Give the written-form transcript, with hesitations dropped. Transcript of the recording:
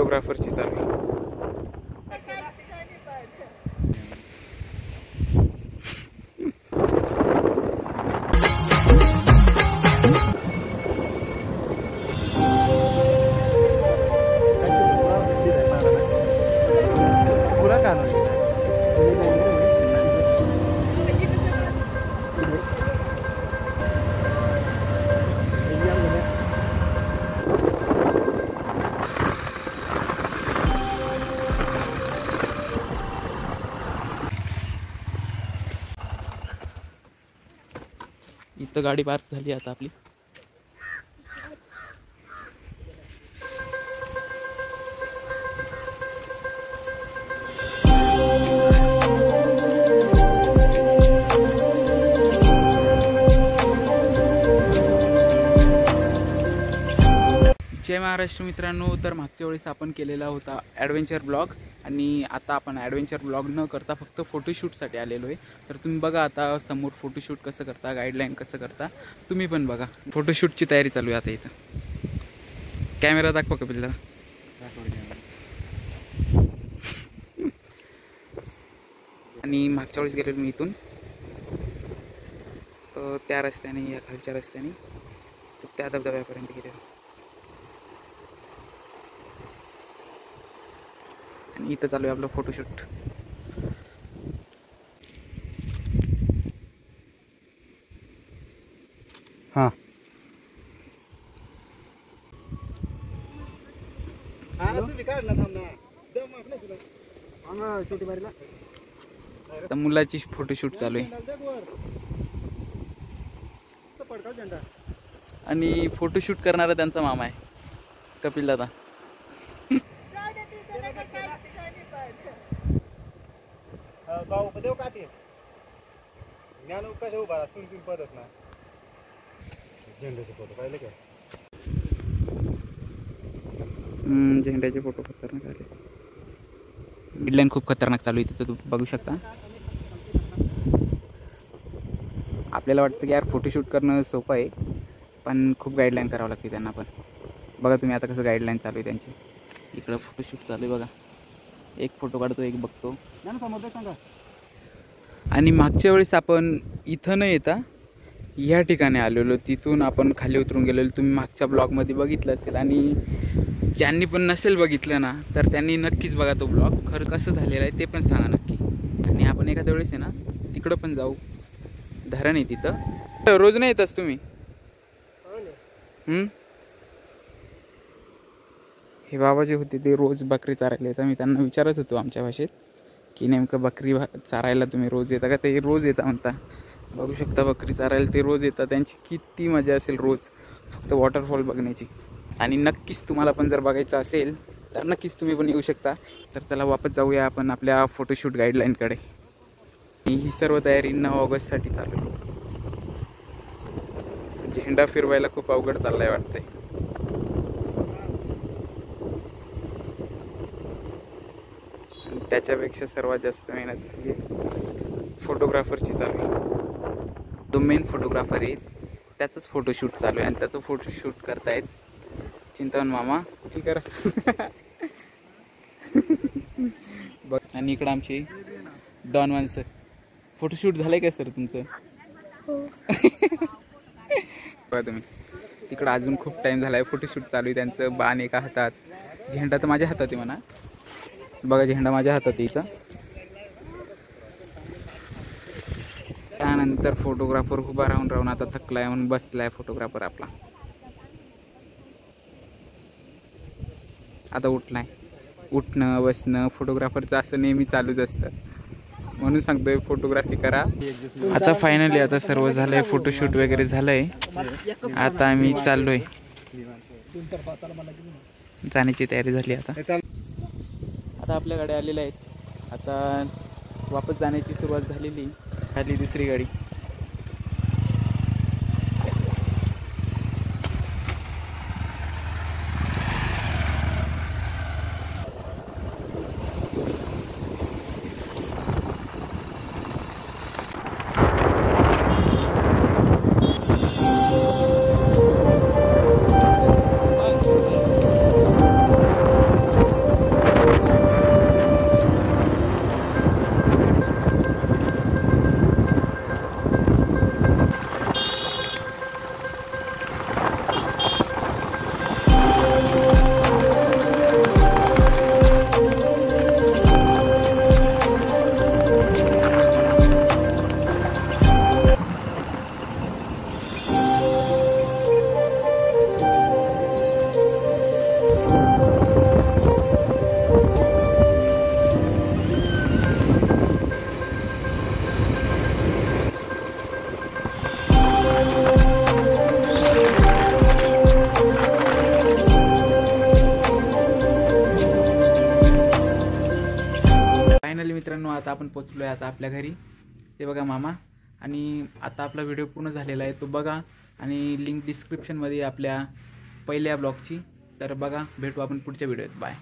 फोटोग्राफरची चालू आहे. इथं गाडी पार्क झाली आता आपली. जय महाराष्ट्र मित्रांनो. तर मागच्या वेळेस आपण केलेला होता ॲडव्हेंचर ब्लॉग आणि आता आपण ॲडव्हेंचर ब्लॉग न करता फक्त फोटोशूटसाठी आलेलो आहे. तर तुम्ही बघा आता समोर फोटोशूट कसं करता, गाईडलाईन कसं करता तुम्ही पण बघा. फोटोशूटची तयारी चालू आहे आता इथं. कॅमेरा दाखवा कपिल. आणि मागच्या वेळेस गेलेलो मी इथून तर त्या रस्त्याने या खालच्या रस्त्याने तर त्या धबधब्यापर्यंत गेलेलो आणि इथं चालू आहे आपलं फोटोशूट. हां तर मुलाची फोटोशूट चालू आहे आणि फोटोशूट करणारा त्यांचा मामा आहे कपिल दादा. झेंड्याचे फोटो खतरनाक आले. गाईडलाईन खूप खतरनाक चालू आहे तिथं तुम्ही बघू शकता. आपल्याला वाटतं की यार फोटोशूट करणं सोपं आहे पण खूप गाईडलाईन करावं लागते त्यांना पण. बघा तुम्ही आता कसं गाईडलाईन चालू आहे त्यांची. इकडं फोटोशूट चालू आहे बघा. एक फोटो काढतो एक बघतो. आणि मागच्या वेळेस आपण इथं न येता या ठिकाणी आलेलो, तिथून आपण खाली उतरून गेलेलो. तुम्ही मागच्या ब्लॉगमध्ये बघितलं असेल आणि ज्यांनी पण नसेल बघितलं ना तर त्यांनी नक्कीच बघा तो ब्लॉग. खरं कसं झालेलं आहे ते पण सांगा नक्की. आणि आपण एखाद्या वेळेस आहे ना तिकडं पण जाऊ. धरण आहे तिथं. रोज नाही येतच तुम्ही? हे बाबा जे होते ते रोज बकरी चारायला येतात. मी त्यांना विचारत होतो आमच्या भाषेत की नेमकं बकरी चारायला तुम्ही रोज येता का? ते रोज येता म्हणता. बघू शकता बकरी चारायला ते रोज येतात. त्यांची किती मजा असेल रोज फक्त वॉटरफॉल बघण्याची. आणि नक्कीच तुम्हाला पण जर बघायचं असेल तर नक्कीच तुम्ही पण येऊ शकता. तर चला वापस जाऊया आपण आपल्या फोटोशूट गाईडलाईनकडे. ही सर्व तयारी 9 ऑगस्टसाठी चालू आहे. झेंडा फिरवायला खूप अवघड चाललाय वाटतंय. आणि त्याच्यापेक्षा सर्वात जास्त मेहनत म्हणजे फोटोग्राफरची चालू आहे. जो मेन फोटोग्राफर आहे त्याचंच फोटोशूट चालू आहे आणि त्याचं फोटोशूट करतायत चिंतामण मामा. ठीक आहे. बघ आणि इकडं आमची डॉन माणसं. फोटोशूट झालंय का सर तुमचं? बघा तुम्ही तिकडं अजून खूप टाइम झालाय. फोटोशूट चालू आहे त्यांचं. बाण एका हातात, झेंडा तर माझ्या हातात आहे म्हणा. बघा झेंडा माझ्या हातात आहे इथं. त्यानंतर फोटोग्राफर उभा राहून आता थकलाय म्हणून बसलाय फोटोग्राफर आपला. आता उठलाय. उठणं बसणं फोटोग्राफरचं असं नेहमी चालूच असतं. म्हणून सांगतोय फोटोग्राफी करा. आता फायनली आता सर्व झालंय. फोटोशूट वगैरे झालंय. आता आम्ही चाललोय. जाण्याची तयारी झाली. आता आपल्या गाड्या आलेल्या आहेत. आता वापस जाण्याची सुरुवात झालेली. आली दुसरी गाडी. मित्रांनो, आता आपण पोचलो आहे आता आपल्या घरी. ते बघा मामा. आणि आता आपला व्हिडिओ पूर्ण झालेला आहे, तो बघा. आणि लिंक डिस्क्रिप्शनमध्ये आपल्या पहिल्या ब्लॉगची. तर बघा, भेटू आपण पुढच्या व्हिडिओत. बाय.